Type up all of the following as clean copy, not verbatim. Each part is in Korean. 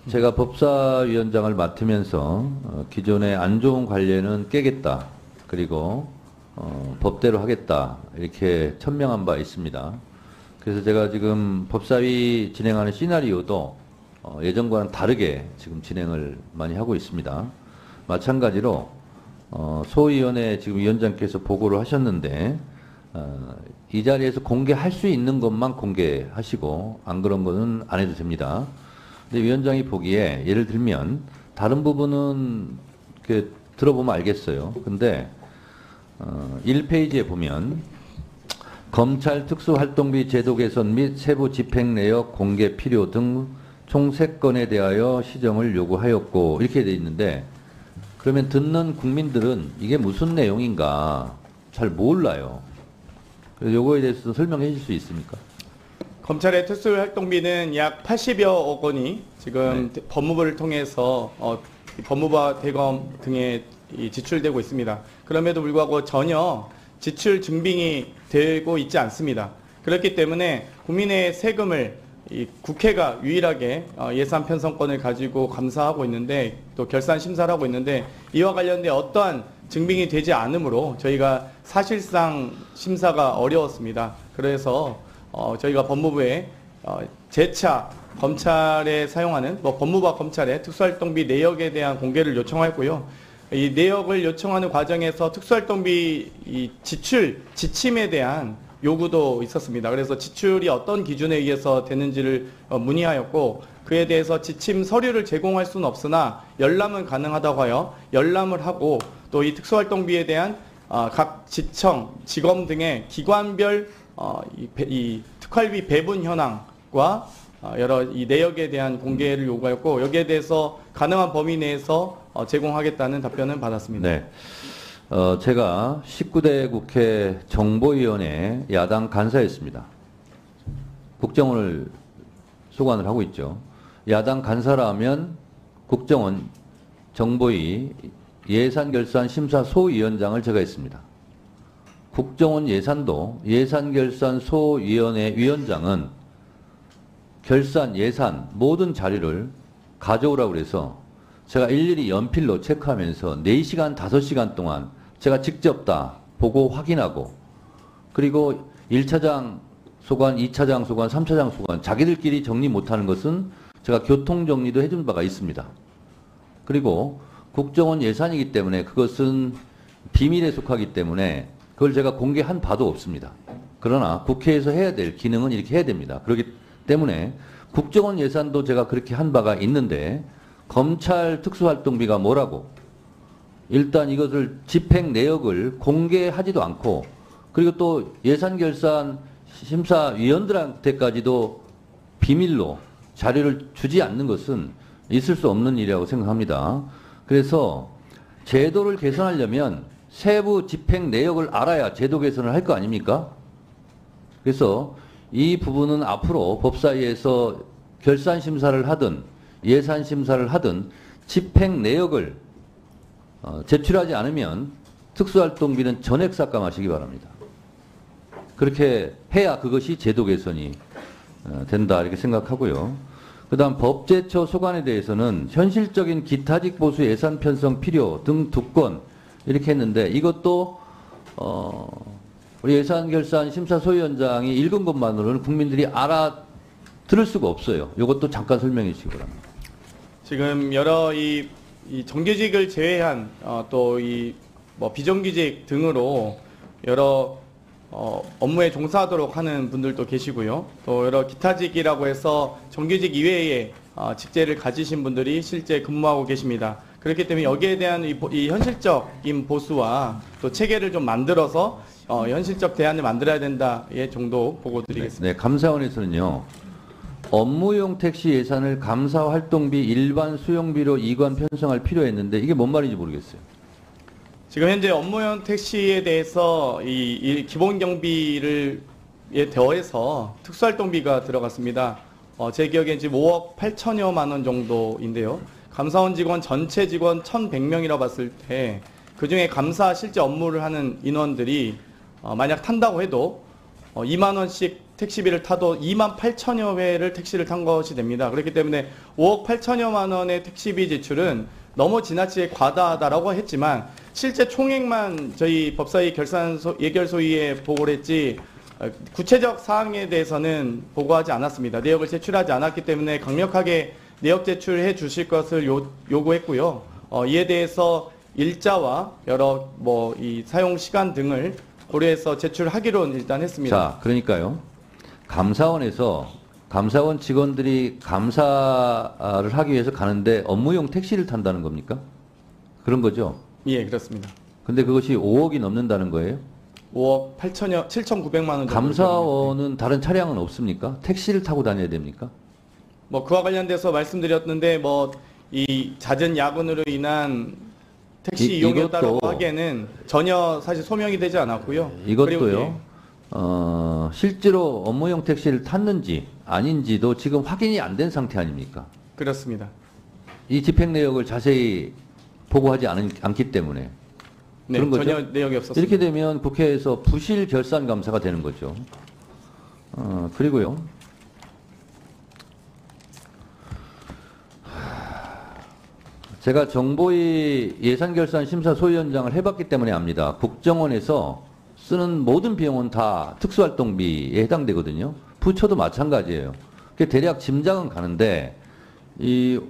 제가 법사위원장을 맡으면서 기존의 안 좋은 관례는 깨겠다. 그리고 법대로 하겠다. 이렇게 천명한 바 있습니다. 그래서 제가 지금 법사위 진행하는 시나리오도 예전과는 다르게 지금 진행을 많이 하고 있습니다. 마찬가지로 소위원회 지금 위원장께서 보고를 하셨는데 이 자리에서 공개할 수 있는 것만 공개하시고 안 그런 거는 안 해도 됩니다. 근데 위원장이 보기에 예를 들면 다른 부분은 이렇게 들어보면 알겠어요. 근데 1페이지에 보면 검찰 특수활동비 제도 개선 및 세부 집행 내역 공개 필요 등 총 3건에 대하여 시정을 요구하였고 이렇게 돼 있는데 그러면 듣는 국민들은 이게 무슨 내용인가 잘 몰라요. 그래서 요거에 대해서 설명해 주실 수 있습니까? 검찰의 특수활동비는 약 80여억 원이 지금 네. 법무부를 통해서 법무부와 대검 등에 지출되고 있습니다. 그럼에도 불구하고 전혀 지출 증빙이 되고 있지 않습니다. 그렇기 때문에 국민의 세금을 국회가 유일하게 예산 편성권을 가지고 감사하고 있는데 또 결산 심사를 하고 있는데 이와 관련된 어떠한 증빙이 되지 않으므로 저희가 사실상 심사가 어려웠습니다. 그래서 저희가 법무부에 재차 검찰에 사용하는 법무부와 검찰의 특수활동비 내역에 대한 공개를 요청하였고요. 이 내역을 요청하는 과정에서 특수활동비 지출 지침에 대한 요구도 있었습니다. 그래서 지출이 어떤 기준에 의해서 되는지를 문의하였고 그에 대해서 지침 서류를 제공할 수는 없으나 열람은 가능하다고 하여 열람을 하고 또 이 특수활동비에 대한 각 지청, 지검 등의 기관별 이 특활비 배분 현황과 여러 이 내역에 대한 공개를 요구하였고 여기에 대해서 가능한 범위 내에서 제공하겠다는 답변을 받았습니다. 네. 제가 19대 국회 정보위원회 야당 간사였습니다. 국정원을 소관을 하고 있죠. 야당 간사라면 국정원, 정보위, 예산결산심사소위원장을 제가 했습니다. 국정원 예산도 예산결산소위원회 위원장은 결산, 예산 모든 자료를 가져오라고 그래서 제가 일일이 연필로 체크하면서 4시간, 5시간 동안 제가 직접 다 보고 확인하고 그리고 1차장 소관, 2차장 소관, 3차장 소관 자기들끼리 정리 못하는 것은 제가 교통정리도 해준 바가 있습니다. 그리고 국정원 예산이기 때문에 그것은 비밀에 속하기 때문에 그걸 제가 공개한 바도 없습니다. 그러나 국회에서 해야 될 기능은 이렇게 해야 됩니다. 그렇기 때문에 국정원 예산도 제가 그렇게 한 바가 있는데 검찰 특수활동비가 뭐라고? 일단 이것을 집행 내역을 공개하지도 않고 그리고 또 예산결산 심사위원들한테까지도 비밀로 자료를 주지 않는 것은 있을 수 없는 일이라고 생각합니다. 그래서 제도를 개선하려면 세부 집행 내역을 알아야 제도 개선을 할 거 아닙니까? 그래서 이 부분은 앞으로 법사위에서 결산 심사를 하든 예산 심사를 하든 집행 내역을 제출하지 않으면 특수활동비는 전액 삭감하시기 바랍니다. 그렇게 해야 그것이 제도 개선이 된다 이렇게 생각하고요. 그 다음 법제처 소관에 대해서는 현실적인 기타직 보수 예산 편성 필요 등 2건 이렇게 했는데 이것도 우리 예산결산 심사소위원장이 읽은 것만으로는 국민들이 알아들을 수가 없어요. 이것도 잠깐 설명해 주시기 바랍니다. 지금 여러 이 정규직을 제외한 또 이 비정규직 등으로 여러 업무에 종사하도록 하는 분들도 계시고요. 또 여러 기타직이라고 해서 정규직 이외에 직제를 가지신 분들이 실제 근무하고 계십니다. 그렇기 때문에 여기에 대한 이 현실적인 보수와 또 체계를 좀 만들어서 현실적 대안을 만들어야 된다의 정도 보고 드리겠습니다. 네, 감사원에서는요. 업무용 택시 예산을 감사 활동비 일반 수용비로 이관 편성할 필요했는데 이게 뭔 말인지 모르겠어요. 지금 현재 업무용 택시에 대해서 이 기본 경비를 더해서 특수활동비가 들어갔습니다. 제 기억에 지금 5억 8천여만 원 정도인데요. 감사원 직원 전체 직원 1,100명이라 봤을 때 그중에 감사 실제 업무를 하는 인원들이 만약 탄다고 해도 2만 원씩 택시비를 타도 2만 8천여 회를 택시를 탄 것이 됩니다. 그렇기 때문에 5억 8천여만 원의 택시비 지출은 너무 지나치게 과다하다라고 했지만 실제 총액만 저희 법사위 예결소위에 보고를 했지 구체적 사항에 대해서는 보고하지 않았습니다. 내역을 제출하지 않았기 때문에 강력하게 내역 제출해 주실 것을 요구했고요. 이에 대해서 일자와 여러 이 사용 시간 등을 고려해서 제출하기로 일단 했습니다. 자, 그러니까요. 감사원에서 감사원 직원들이 감사를 하기 위해서 가는데 업무용 택시를 탄다는 겁니까? 그런 거죠? 예, 그렇습니다. 근데 그것이 5억이 넘는다는 거예요? 5억 7,900만 원 정도. 감사원은 다른 차량은 없습니까? 택시를 타고 다녀야 됩니까? 그와 관련돼서 말씀드렸는데 이 잦은 야근으로 인한 택시 이용이었다고 하기에는 전혀 사실 소명이 되지 않았고요. 이것도요. 실제로 업무용 택시를 탔는지 아닌지도 지금 확인이 안 된 상태 아닙니까? 그렇습니다. 이 집행 내역을 자세히 보고하지 않기 때문에. 네, 그런 거죠? 전혀 내역이 없었습니다. 이렇게 되면 국회에서 부실 결산 감사가 되는 거죠. 그리고요. 제가 정보위 예산결산심사 소위원장을 해봤기 때문에 압니다. 국정원에서 쓰는 모든 비용은 다 특수활동비에 해당되거든요. 부처도 마찬가지예요. 대략 짐작은 가는데 이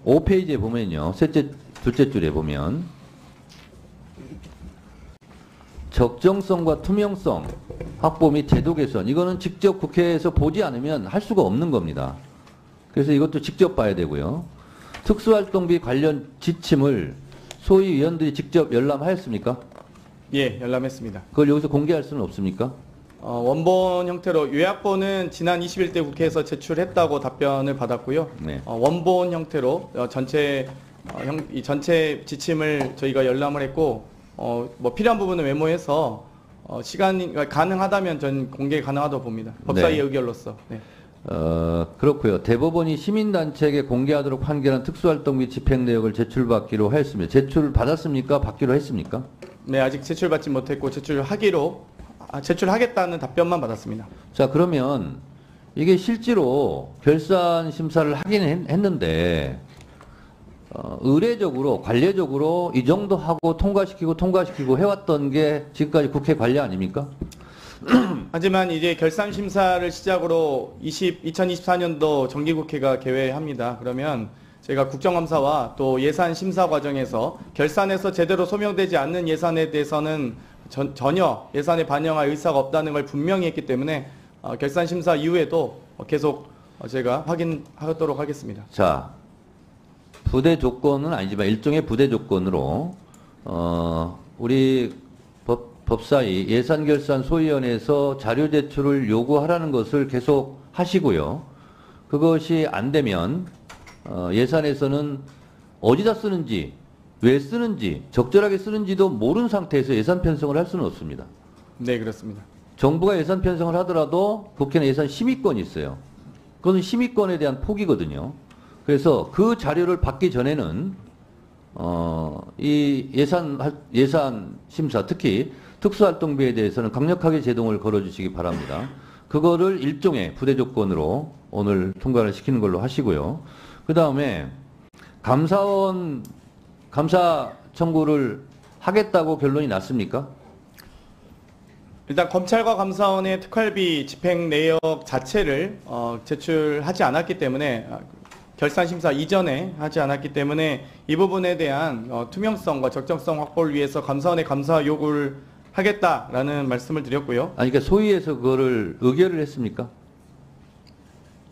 5페이지에 보면요. 둘째 줄에 보면 적정성과 투명성 확보 및 제도 개선 이거는 직접 국회에서 보지 않으면 할 수가 없는 겁니다. 그래서 이것도 직접 봐야 되고요. 특수활동비 관련 지침을 소위 위원들이 직접 열람하였습니까? 예, 열람했습니다. 그걸 여기서 공개할 수는 없습니까? 원본 형태로 요약본은 지난 20일 때 국회에서 제출했다고 답변을 받았고요. 네. 원본 형태로 이 전체 지침을 저희가 열람을 했고 필요한 부분을 메모해서 시간이 가능하다면 전 공개 가능하다고 봅니다. 법사위 네. 의결로서. 네. 그렇고요. 대법원이 시민단체에게 공개하도록 판결한 특수활동비 집행 내역을 제출받기로 하였습니다. 제출받았습니까? 받기로 했습니까? 네, 아직 제출받지 못했고 제출하겠다는 답변만 받았습니다. 자, 그러면 이게 실제로 결산 심사를 하긴 했는데 의례적으로 관례적으로 이 정도 하고 통과시키고 해왔던 게 지금까지 국회 관례 아닙니까? 하지만 이제 결산 심사를 시작으로 2024년도 정기국회가 개회합니다. 그러면 저희가 국정감사와 또 예산 심사 과정에서 결산에서 제대로 소명되지 않는 예산에 대해서는 전혀 예산에 반영할 의사가 없다는 걸 분명히 했기 때문에 결산 심사 이후에도 계속 제가 확인하도록 하겠습니다. 자, 부대 조건은 아니지만 일종의 부대 조건으로 우리 법사위 예산결산소위원회에서 자료 제출을 요구하라는 것을 계속 하시고요. 그것이 안 되면 예산에서는 어디다 쓰는지, 왜 쓰는지, 적절하게 쓰는지도 모르는 상태에서 예산 편성을 할 수는 없습니다. 네, 그렇습니다. 정부가 예산 편성을 하더라도 국회는 예산 심의권이 있어요. 그것은 심의권에 대한 포기거든요. 그래서 그 자료를 받기 전에는 이 예산 심사, 특히 특수활동비에 대해서는 강력하게 제동을 걸어주시기 바랍니다. 그거를 일종의 부대 조건으로 오늘 통과를 시키는 걸로 하시고요. 그 다음에 감사원 감사 청구를 하겠다고 결론이 났습니까? 일단 검찰과 감사원의 특활비 집행 내역 자체를 제출하지 않았기 때문에 결산심사 이전에 하지 않았기 때문에 이 부분에 대한 투명성과 적정성 확보를 위해서 감사원의 감사 요구를 하겠다라는 말씀을 드렸고요. 아니, 그러니까 소위에서 그거를 의결을 했습니까?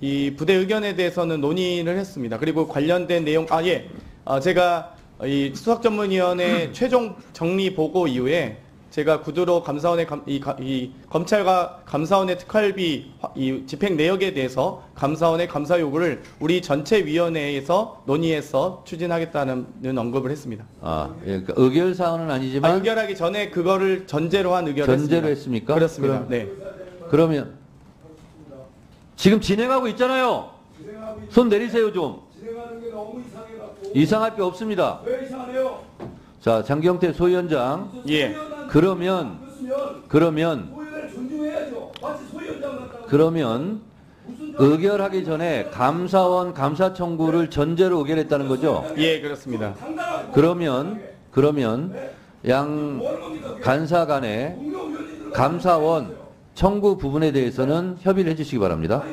이 부대 의견에 대해서는 논의를 했습니다. 그리고 관련된 내용, 제가 이 수석전문위원회 최종 정리 보고 이후에 제가 구두로 감사원의 이 검찰과 감사원의 특활비 이 집행 내역에 대해서 감사원의 감사 요구를 우리 전체 위원회에서 논의해서 추진하겠다는 언급을 했습니다. 예, 그러니까 의결 사항은 아니지만 의결하기 전에 그거를 전제로 한 의결을 전제로 했습니까? 그렇습니다. 네. 그러면 지금 진행하고 있잖아요. 손 내리세요 좀. 진행하는 게 너무 이상해갖고. 이상할 게 없습니다. 왜 이상해요? 자, 장경태 소위원장. 예. 그러면 소위원을 존중해야죠. 마치 그러면 의결하기 전에 감사원 감사 청구를 전제로 의결했다는 거죠? 예, 그렇습니다. 그러면 양 간사 간의 감사원 청구 부분에 대해서는 협의를 해주시기 바랍니다.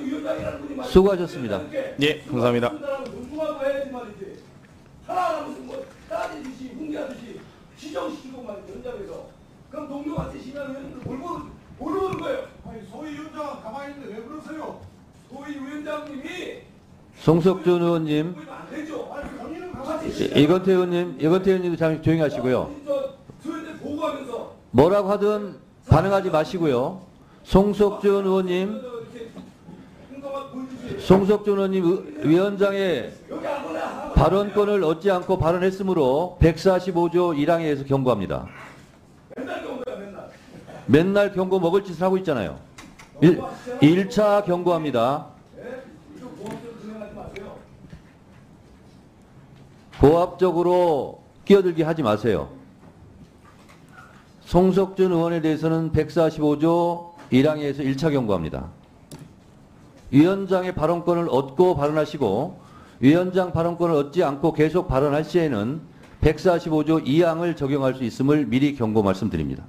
수고하셨습니다. 예, 감사합니다. 존중하고 해야지 말이지. 하나하나 무슨 뭐 따지듯이 훈계하듯이 지정시키고 말이지 현장에서. 그럼 동료한테 심의하면 뭘 보는 거예요? 아니 소위 위원장은 가만히 있는데 왜 그러세요? 소위 위원장님이 송석준 의원님, 그러면 안 되죠. 아니 본인은 가만히 이건태 의원님도 잠시 조용히 하시고요. 저희들 보고하면서 뭐라고 하든 반응하지 마시고요. 송석준 의원님, 이렇게 행동만 보여주지. 송석준 의원님 위원장의 여기 아무나 발언권을 얻지 않고 발언했으므로 145조 1항에 의해서 경고합니다. 맨날 경고야 맨날. 맨날 경고 먹을 짓을 하고 있잖아요. 1차 경고합니다. 이거 보험대로 진행하지 마세요. 고압적으로 끼어들게 하지 마세요. 송석준 의원에 대해서는 145조 1항에 의해서 1차 경고합니다. 위원장의 발언권을 얻고 발언하시고 위원장 발언권을 얻지 않고 계속 발언할 시에는 145조 2항을 적용할 수 있음을 미리 경고 말씀드립니다.